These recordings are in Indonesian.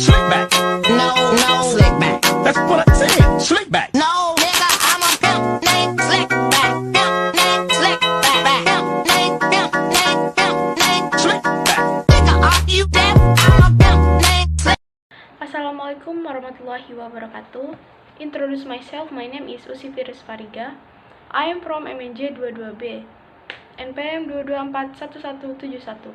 Slick back. No, slick back. That's what I said. Slick back. No, nigga, I'm a pimp named Slick back. Pimp named Slick back. Pimp named Slick back. Nigga, are you deaf? I'm a pimp named Slick. Assalamualaikum warahmatullahi wabarakatuh. Introduce myself, my name is Usi Firis Fariga. I am from MNJ 22B, NPM 2241171.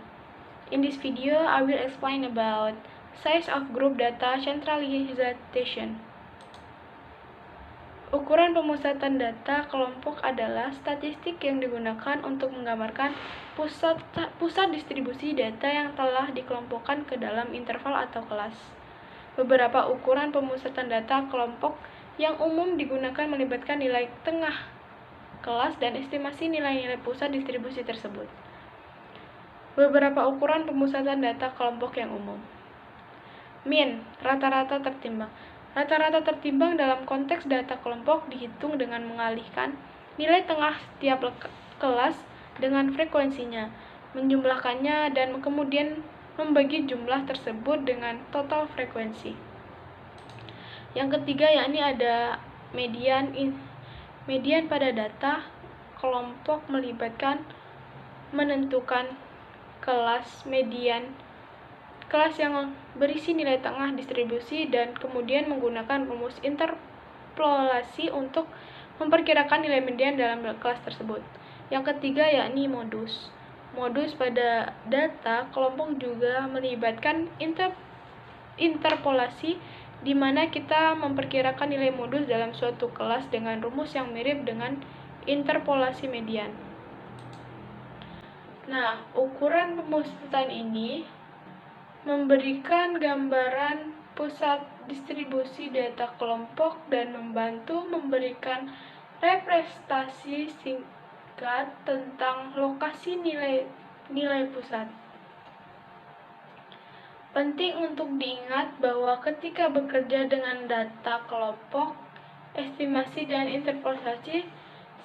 In this video, I will explain about size of group data centralization. Ukuran pemusatan data kelompok adalah statistik yang digunakan untuk menggambarkan pusat distribusi data yang telah dikelompokkan ke dalam interval atau kelas. Beberapa ukuran pemusatan data kelompok yang umum digunakan melibatkan nilai tengah kelas dan estimasi nilai-nilai pusat distribusi tersebut. Beberapa ukuran pemusatan data kelompok yang umum. Mean, rata-rata tertimbang. Rata-rata tertimbang dalam konteks data kelompok dihitung dengan mengalihkan nilai tengah setiap kelas dengan frekuensinya, menjumlahkannya, dan kemudian membagi jumlah tersebut dengan total frekuensi. Yang ketiga yakni ada median. Median pada data kelompok melibatkan menentukan kelas median, kelas yang berisi nilai tengah distribusi, dan kemudian menggunakan rumus interpolasi untuk memperkirakan nilai median dalam kelas tersebut. Yang ketiga yakni modus. Modus pada data kelompok juga melibatkan interpolasi, di mana kita memperkirakan nilai modus dalam suatu kelas dengan rumus yang mirip dengan interpolasi median. Nah, ukuran pemusatan ini memberikan gambaran pusat distribusi data kelompok dan membantu memberikan representasi singkat tentang lokasi nilai pusat. Penting untuk diingat bahwa ketika bekerja dengan data kelompok, estimasi dan interpolasi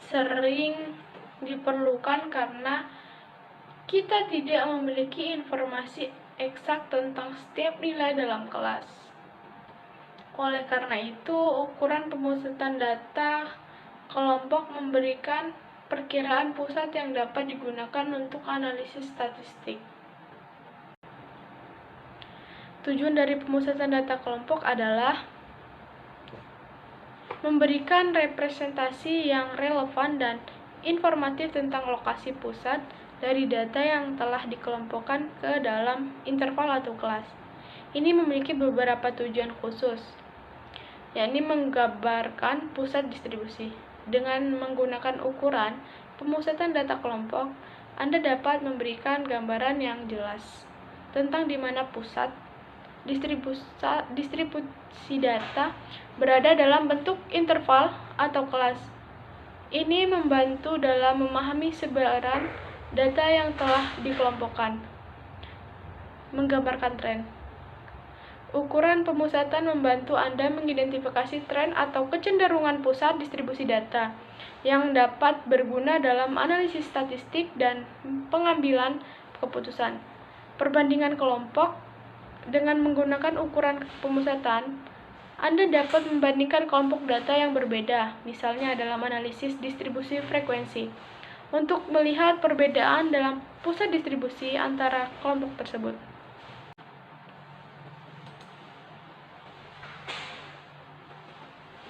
sering diperlukan karena kita tidak memiliki informasi eksak tentang setiap nilai dalam kelas. Oleh karena itu, ukuran pemusatan data kelompok memberikan perkiraan pusat yang dapat digunakan untuk analisis statistik. Tujuan dari pemusatan data kelompok adalah memberikan representasi yang relevan dan informatif tentang lokasi pusat dari data yang telah dikelompokkan ke dalam interval atau kelas. Ini memiliki beberapa tujuan khusus, yakni menggambarkan pusat distribusi. Dengan menggunakan ukuran pemusatan data kelompok, Anda dapat memberikan gambaran yang jelas tentang di mana pusat distribusi data berada dalam bentuk interval atau kelas. Ini membantu dalam memahami sebaran data yang telah dikelompokkan. Menggambarkan tren. Ukuran pemusatan membantu Anda mengidentifikasi tren atau kecenderungan pusat distribusi data yang dapat berguna dalam analisis statistik dan pengambilan keputusan. Perbandingan kelompok. Dengan menggunakan ukuran pemusatan, Anda dapat membandingkan kelompok data yang berbeda, misalnya dalam analisis distribusi frekuensi, untuk melihat perbedaan dalam pusat distribusi antara kelompok tersebut.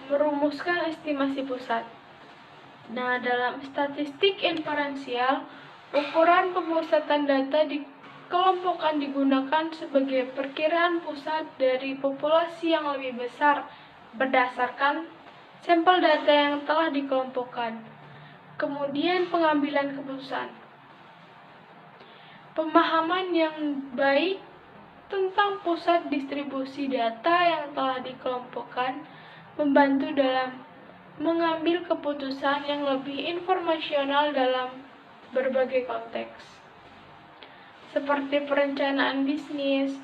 Merumuskan estimasi pusat. Nah, dalam statistik inferensial, ukuran pemusatan data dikelompokkan digunakan sebagai perkiraan pusat dari populasi yang lebih besar berdasarkan sampel data yang telah dikelompokkan. Kemudian pengambilan keputusan. Pemahaman yang baik tentang pusat distribusi data yang telah dikelompokkan membantu dalam mengambil keputusan yang lebih informasional dalam berbagai konteks, seperti perencanaan bisnis,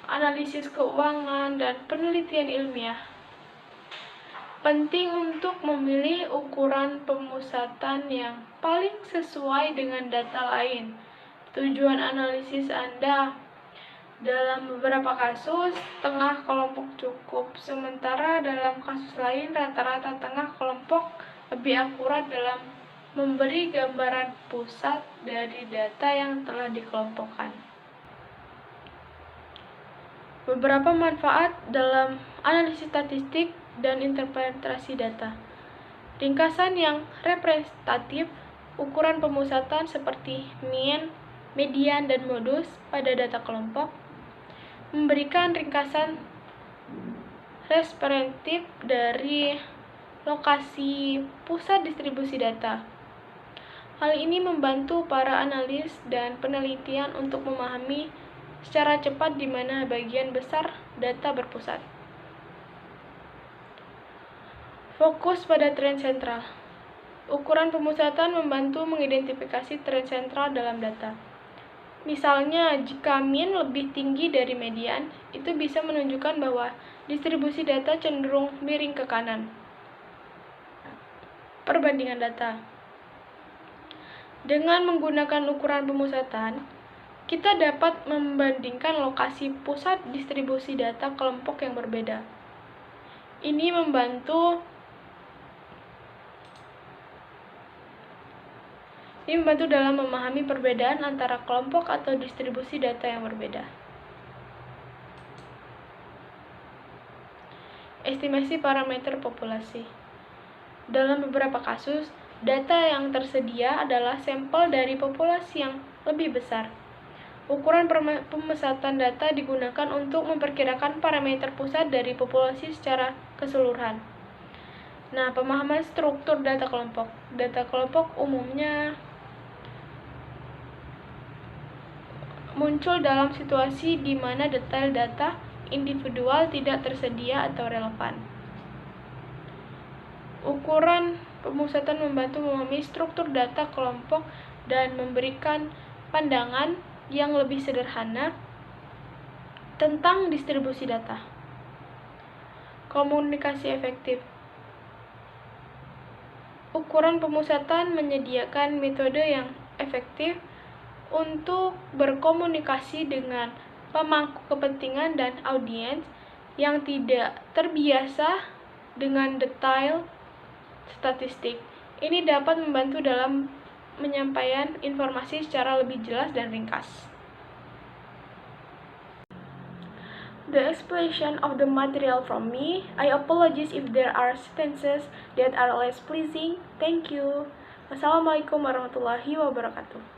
analisis keuangan, dan penelitian ilmiah. Penting untuk memilih ukuran pemusatan yang paling sesuai dengan data lain. Tujuan analisis Anda Dalam beberapa kasus, tengah kelompok cukup, sementara dalam kasus lain rata-rata tengah kelompok lebih akurat dalam memberi gambaran pusat dari data yang telah dikelompokkan. Beberapa manfaat dalam analisis statistik dan interpretasi data. Ringkasan yang representatif, ukuran pemusatan seperti mean, median, dan modus pada data kelompok, memberikan ringkasan representatif dari lokasi pusat distribusi data. Hal ini membantu para analis dan penelitian untuk memahami secara cepat di mana bagian besar data berpusat. Fokus pada tren sentral. Ukuran pemusatan membantu mengidentifikasi tren sentral dalam data. Misalnya, jika mean lebih tinggi dari median, itu bisa menunjukkan bahwa distribusi data cenderung miring ke kanan. Perbandingan data. Dengan menggunakan ukuran pemusatan, kita dapat membandingkan lokasi pusat distribusi data kelompok yang berbeda. Ini membantu dalam memahami perbedaan antara kelompok atau distribusi data yang berbeda. Estimasi parameter populasi. Dalam beberapa kasus, data yang tersedia adalah sampel dari populasi yang lebih besar. Ukuran pemusatan data digunakan untuk memperkirakan parameter pusat dari populasi secara keseluruhan. Nah, pemahaman struktur data kelompok. Data kelompok umumnya muncul dalam situasi di mana detail data individual tidak tersedia atau relevan. Ukuran pemusatan membantu memahami struktur data kelompok dan memberikan pandangan yang lebih sederhana tentang distribusi data. Komunikasi efektif. Ukuran pemusatan menyediakan metode yang efektif untuk berkomunikasi dengan pemangku kepentingan dan audiens yang tidak terbiasa dengan detail statistik. Ini dapat membantu dalam menyampaikan informasi secara lebih jelas dan ringkas. The explanation of the material from me. I apologize if there are sentences that are less pleasing. Thank you. Wassalamualaikum warahmatullahi wabarakatuh.